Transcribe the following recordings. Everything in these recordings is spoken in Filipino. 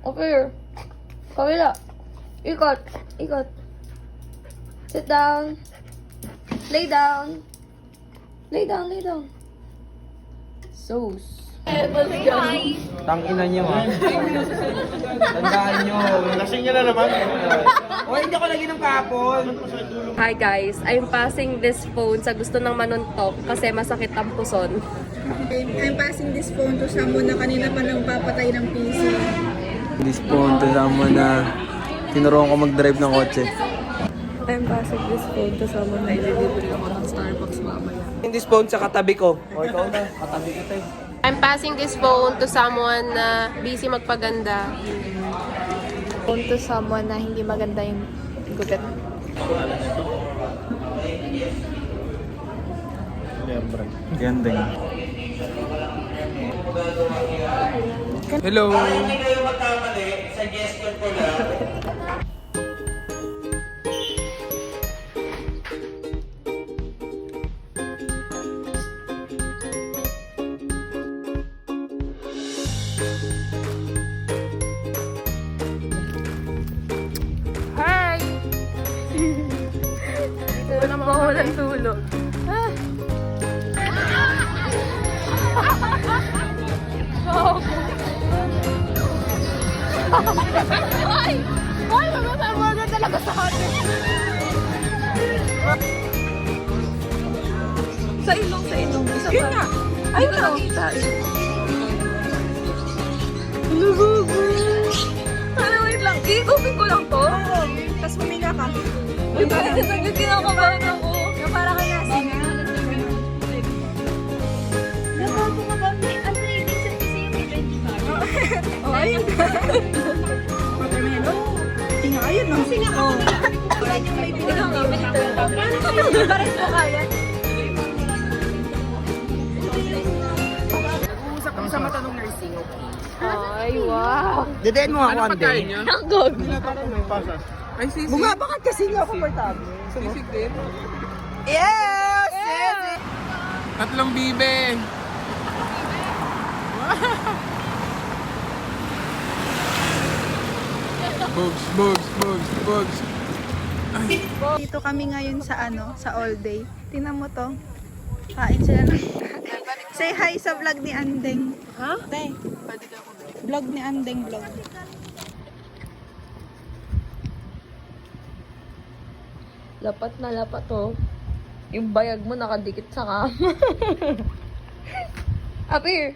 Over here. Kabila. Ikot. Ikot. Sit down. Lay down. Lay down, lay down. Sauce. Tangina nyo ha. Tandaan nyo. Lasing nyo na naman. O, hindi ako lagi ng kapon. Hi guys, I'm passing this phone sa gusto ng manuntok kasi masakit ang puson. I'm passing this phone to someone na kanina pa nang papatay ng PC. This phone to someone na tinuruan ko mag-drive ng kotse. I'm passing this phone to someone na ililibre ako ng Starbucks mamaya. In this phone sa katabi ko. O, ikaw na. Katabi kita eh. I'm passing this phone to someone na busy magpaganda. Phone to someone na hindi maganda yung gugat. Ganda nga. Hello! Hindi kayo magkamali, suggestion ko lang. Hi! Dito na mawalan tulog. Ay! Ay! Maganda talaga sa atin! Sa ilong, sa ilong. Isa pa. Nga! Ayun na! Nakita. Lugugo! Ano, wait lang. I-open ko lang to. Oo, tapos huminga ka. Kinakabahan ako. Yung para ka nasinga. Oh, ayun. Watermelon. Singa, ayun no? Singa ka. Ikaw nga, pinito. Pares mo kaya. Usap kami sa matanong nursing. Ay, wow. Dedein mo ako, Ande. Ang gog. Ay, sisig. Bumabakat kasi nga komportable. Sisig din. Yes! Tatlong bibe. Bugs, bugs, bugs, bugs. Dito kami ngayon sa sa all day. Tingnan mo to. Kain sila ng... Say hi sa vlog ni Andeng. Ha? Te. Vlog ni Andeng vlog. Lapat na lapat to. Yung bayag mo nakadikit sa kama. Up here.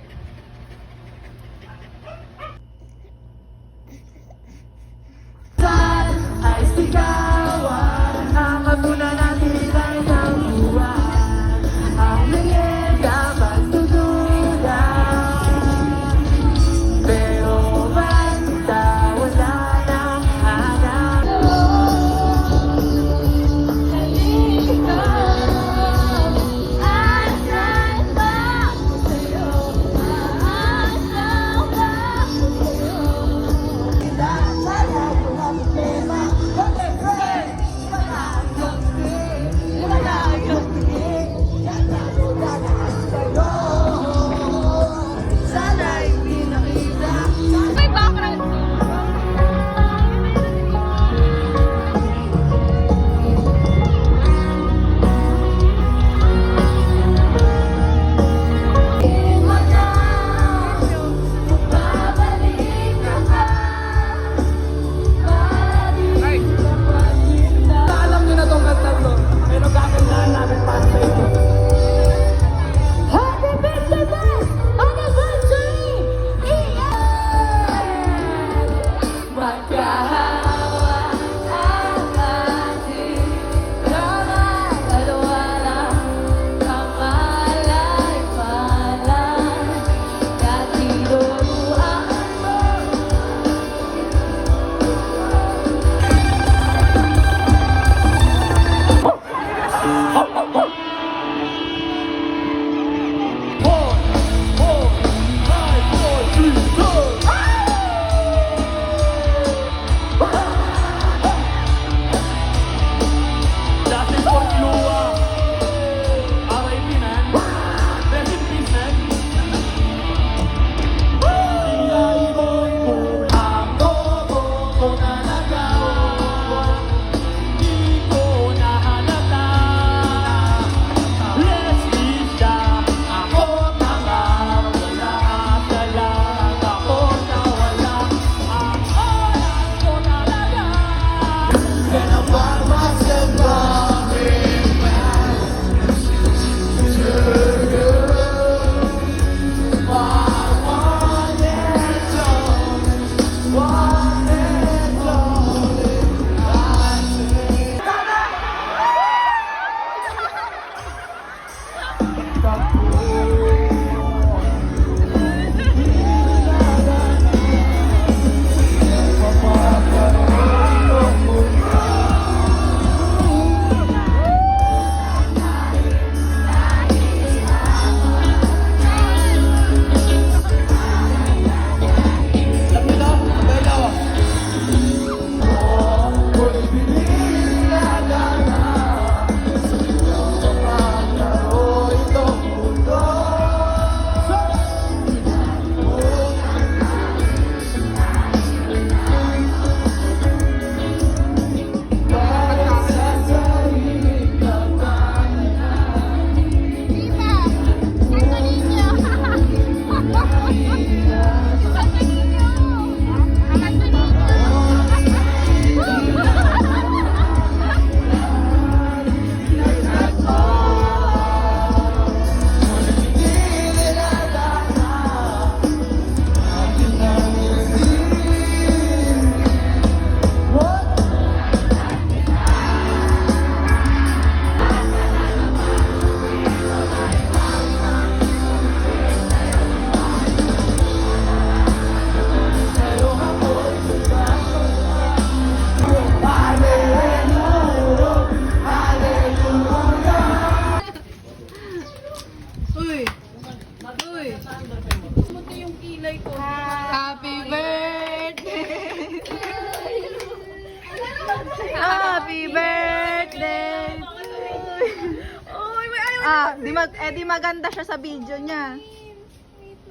Di maganda siya sa video niya.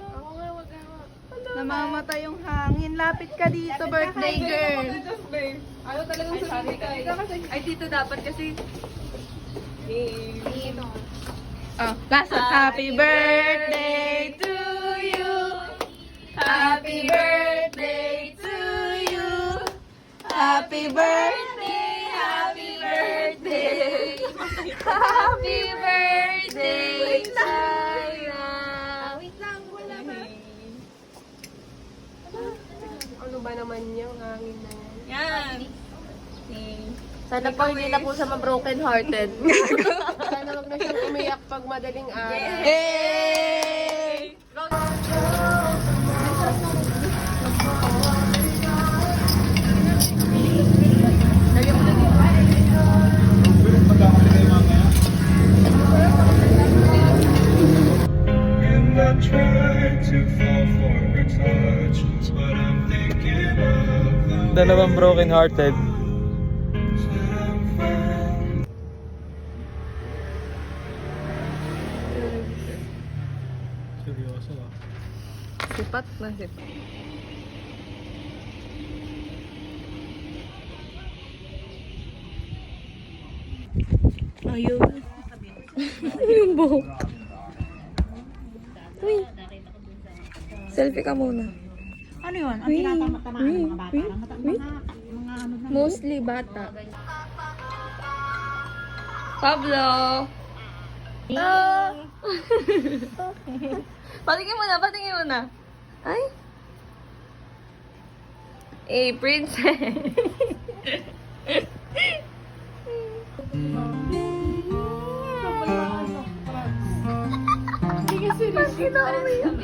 Ako nga, wag nga. Namamatay yung hangin. Lapit ka dito, birthday girl. Ano talagang sasabi ka? Ay, dito dapat kasi. Last one. Happy birthday to you. Happy birthday to you. Happy birthday, happy birthday. Happy birthday, China! Wait lang, wala ba? Ano ba naman yung hangin na yan? Yan. Sana po hindi na po siya ma-broken hearted. Sana wag na siyang umiyak pag madaling araw. Hey! And I try to fall for her touch, but I'm thinking of the Dalawang broken hearted. seryoso ah. Sipat na sipat. Ayun. Yung buhok. Uy. Selfie ka muna. Ano yun? Ang tinatama-tamaan ng mga bata lang. Mga ano na. Mostly bata. Pablo! Patingin mo na, patingin mo na. Ay! Princess! Hindi kasi umiyak.